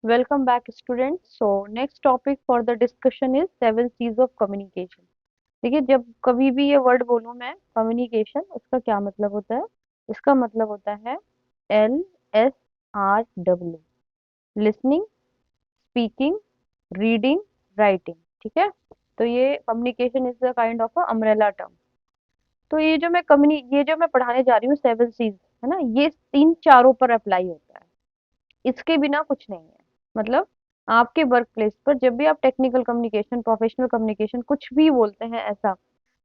Welcome back, students. So, next topic for the discussion is seven C's of communication. देखिए, जब कभी भी ये वर्ड बोलूं मैं कम्युनिकेशन, इसका क्या मतलब होता है? इसका मतलब होता है LSRW, listening, speaking, reading, writing. ठीक है, तो ये communication is the kind of a umbrella term. तो ये जो मैं पढ़ाने जा रही हूँ सेवन सीज, है ना, ये तीन चारों पर अप्लाई होता है। इसके बिना कुछ नहीं है। मतलब आपके वर्क प्लेस पर जब भी आप टेक्निकल कम्युनिकेशन, प्रोफेशनल कम्युनिकेशन कुछ भी बोलते हैं ऐसा,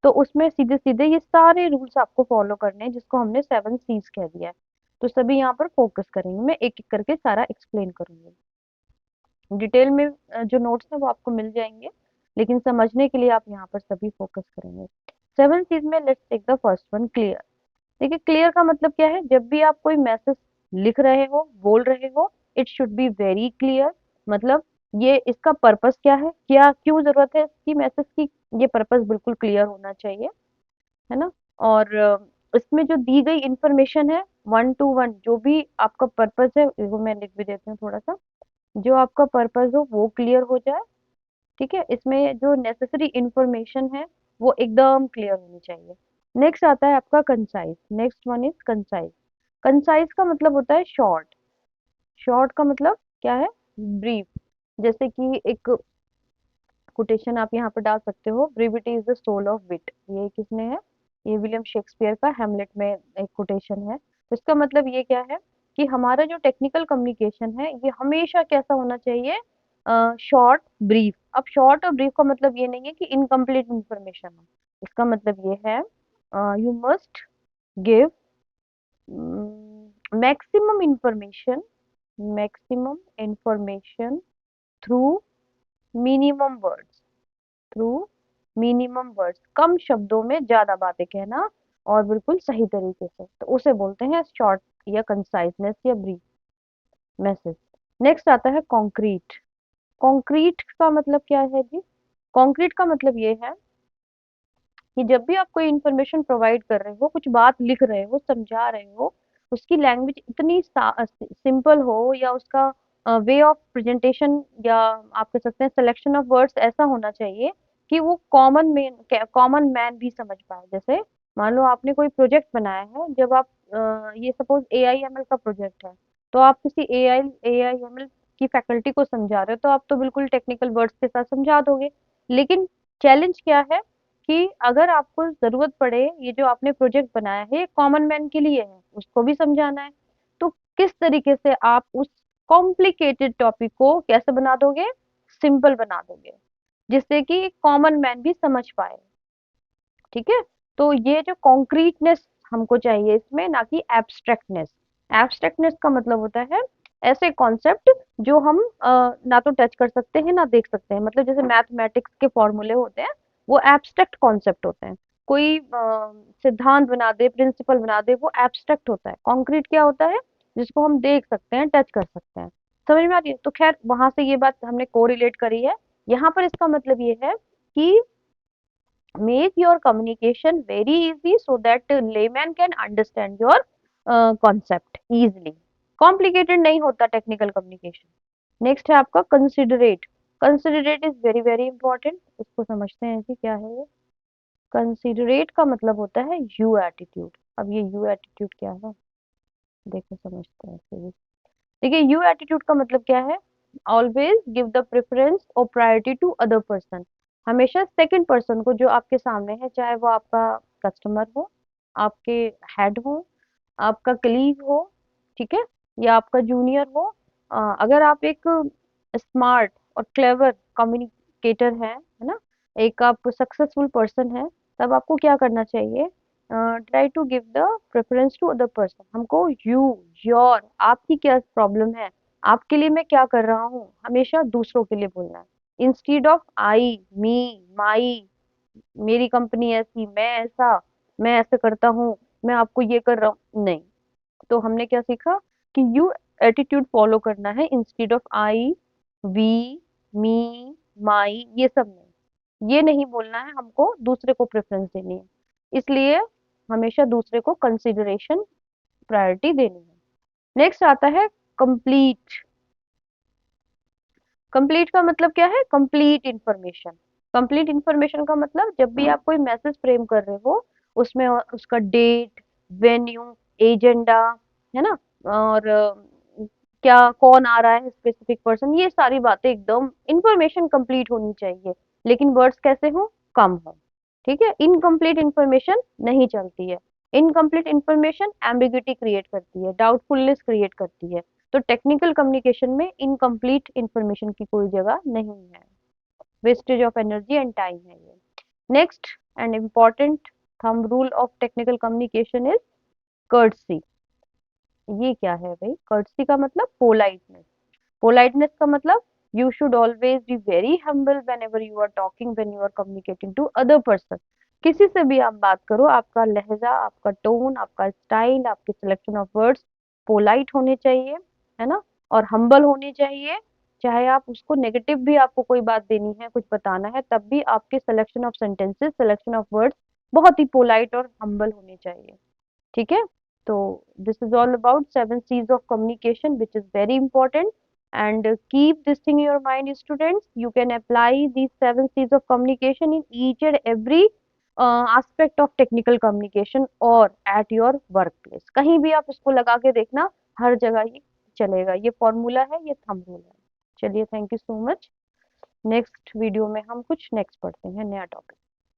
तो उसमें सीधे सीधे ये सारे रूल्स आपको फॉलो करने हैं, जिसको हमने सेवन सीज कह दिया है। तो सभी यहाँ पर फोकस करेंगे, मैं एक एक करके सारा एक्सप्लेन करूंगी डिटेल में। जो नोट्स है वो आपको मिल जाएंगे, लेकिन समझने के लिए आप यहाँ पर सभी फोकस करेंगे। सेवन सीज में let's take the first one, clear. देखिए, क्लियर का मतलब क्या है? जब भी आप कोई मैसेज लिख रहे हो, बोल रहे हो, it should be very clear. मतलब ये इसका पर्पस क्या है, क्या क्यों जरूरत है इसकी मैसेज की, ये पर्पस बिल्कुल क्लियर होना चाहिए, है ना। और इसमें जो दी गई इंफॉर्मेशन है, वन टू वन जो भी आपका पर्पस है, वो मैं लिख भी देती हूँ थोड़ा सा। जो आपका पर्पस हो वो क्लियर हो जाए। ठीक है, इसमें जो नेसेसरी इंफॉर्मेशन है वो एकदम क्लियर होनी चाहिए। नेक्स्ट आता है आपका concise. Next one is concise. Concise का मतलब होता है शॉर्ट। शॉर्ट का मतलब क्या है? ब्रीफ। जैसे कि एक कोटेशन आप यहाँ पर डाल सकते हो, ब्रीविटी इज द सोल ऑफ विट। ये किसने है? ये विलियम शेक्सपियर का हेमलेट में एक कोटेशन है। तो इसका मतलब ये क्या है कि हमारा जो टेक्निकल कम्युनिकेशन है ये हमेशा कैसा होना चाहिए? Short, brief. अब शॉर्ट और ब्रीफ का मतलब ये नहीं है कि इनकम्प्लीट इंफॉर्मेशन हो। इसका मतलब ये है, you must give maximum information, maximum information through minimum words, through minimum words. कम शब्दों में ज्यादा बातें कहना और बिल्कुल सही तरीके से, तो उसे बोलते हैं शॉर्ट या कंसाइजनेस या ब्रीफ मैसेज। नेक्स्ट आता है कॉन्क्रीट। कॉन्क्रीट का मतलब क्या है जी? कॉन्क्रीट का मतलब ये है कि जब भी आप कोई इंफॉर्मेशन प्रोवाइड कर रहे हो, कुछ बात लिख रहे हो, समझा रहे हो, उसकी लैंग्वेज इतनी सिंपल हो, या उसका वे ऑफ प्रेजेंटेशन, या आप कह सकते हैं सिलेक्शन ऑफ वर्ड्स ऐसा होना चाहिए कि वो कॉमन मैन भी समझ पाए। जैसे मान लो आपने कोई प्रोजेक्ट बनाया है, जब आप ये सपोज AIML का प्रोजेक्ट है, तो आप किसी AIML की फैकल्टी को समझा रहे हो, तो आप तो बिल्कुल टेक्निकल वर्ड्स के साथ समझा दोगे। लेकिन चैलेंज क्या है कि अगर आपको जरूरत पड़े, ये जो आपने प्रोजेक्ट बनाया है ये कॉमन मैन के लिए है, उसको भी समझाना है, तो किस तरीके से आप उस कॉम्प्लिकेटेड टॉपिक को कैसे बना दोगे? सिंपल बना दोगे, जिससे कि कॉमन मैन भी समझ पाए। ठीक है, तो ये जो कॉन्क्रीटनेस हमको चाहिए इसमें, ना कि एब्स्ट्रैक्टनेस। एब्स्ट्रैक्टनेस का मतलब होता है ऐसे कॉन्सेप्ट जो हम ना तो टच कर सकते हैं ना देख सकते हैं। मतलब जैसे मैथमेटिक्स के फॉर्मूले होते हैं, वो एब्स्ट्रैक्ट कॉन्सेप्ट होते हैं। कोई सिद्धांत बना दे, प्रिंसिपल बना दे, वो एब्स्ट्रैक्ट होता है। कॉन्क्रीट क्या होता है? जिसको हम देख सकते हैं, टच कर सकते हैं। समझ में आ रही है? तो खैर, वहां से ये बात हमने कोरिलेट करी है। यहाँ पर इसका मतलब ये है कि make your communication very easy so that layman can understand your concept easily। complicated नहीं होता टेक्निकल कम्युनिकेशन। नेक्स्ट है आपका considerate. Considerate is very very important, इसको समझते हैं कि क्या है ये। कंसिडरेट का मतलब होता है यू एटीट्यूड। अब ये यू एटीट्यूड क्या है, देखो समझते हैं इसे भी। देखिए, यू एटीट्यूड का मतलब क्या है? ऑलवेज गिव द प्रेफरेंस और प्रायोरिटी टू अदर पर्सन। हमेशा सेकंड पर्सन को, जो आपके सामने है, चाहे वो आपका कस्टमर हो, आपके हेड हो, आपका कलीग हो, ठीक है, या आपका जूनियर हो। अगर आप एक स्मार्ट और क्लेवर कम्युनिकेटर है ना, एक आप सक्सेसफुल पर्सन है, तब आपको क्या करना चाहिए? Try to give the preference to other person. हमको यू, योर, आपकी क्या प्रॉब्लम है, आपके लिए मैं क्या कर रहा हूँ, हमेशा दूसरों के लिए बोलना है, इंस्टीड ऑफ आई, मी, माई, मेरी कंपनी ऐसी, मैं ऐसा, मैं ऐसे करता हूँ, मैं आपको ये कर रहा हूँ, नहीं। तो हमने क्या सीखा कि यू एटीट्यूड फॉलो करना है, इंस्टीड ऑफ आई, वी, मी, माई, ये सब नहीं, ये नहीं बोलना है, हमको दूसरे को प्रेफरेंस देनी है। इसलिए हमेशा दूसरे को कंसिडरेशन, प्रायोरिटी देनी है। नेक्स्ट आता है कंप्लीट। कंप्लीट का मतलब क्या है? Complete information. कंप्लीट इंफॉर्मेशन का मतलब जब भी आप कोई मैसेज फ्रेम कर रहे हो, उसमें उसका डेट, वेन्यू, एजेंडा, है ना, और क्या, कौन आ रहा है, स्पेसिफिक पर्सन, ये सारी बातें एकदम इंफॉर्मेशन कंप्लीट होनी चाहिए। लेकिन वर्ड्स कैसे हो? कम हो। ठीक है, इनकम्प्लीट इंफॉर्मेशन नहीं चलती है। इनकम्प्लीट इंफॉर्मेशन एम्बिग्युइटी क्रिएट करती है, डाउटफुलनेस क्रिएट करती है। तो टेक्निकल कम्युनिकेशन में इनकम्प्लीट इंफॉर्मेशन की कोई जगह नहीं है। Wastage of energy and time है ये। Next and important thumb rule of technical communication is courtesy. ये क्या है भाई? कर्टसी का मतलब पोलाइटनेस। पोलाइटनेस का मतलब you should always be very humble whenever you are talking, when you are communicating to other person. किसी से भी आप बात करो, आपका लहजा, आपका टोन, आपका स्टाइल, आपके सिलेक्शन ऑफ वर्ड्स पोलाइट होने चाहिए, है ना, और हम्बल होने चाहिए। चाहे आप उसको नेगेटिव भी, आपको कोई बात देनी है, कुछ बताना है, तब भी आपके selection of sentences, selection of words बहुत ही पोलाइट और हम्बल होने चाहिए। ठीक है, तो this is all about 7 C's of communication which is very important. and keep this thing in your mind, students. You can apply these 7 C's of communication in each and every aspect of technical communication or at your workplace. कहीं भी आप इसको लगा के देखना, हर जगह ये चलेगा। ये फॉर्मूला है, ये थंब रूल है। चलिए, thank you so much. Next video में हम कुछ नेक्स्ट पढ़ते हैं, नया टॉपिक।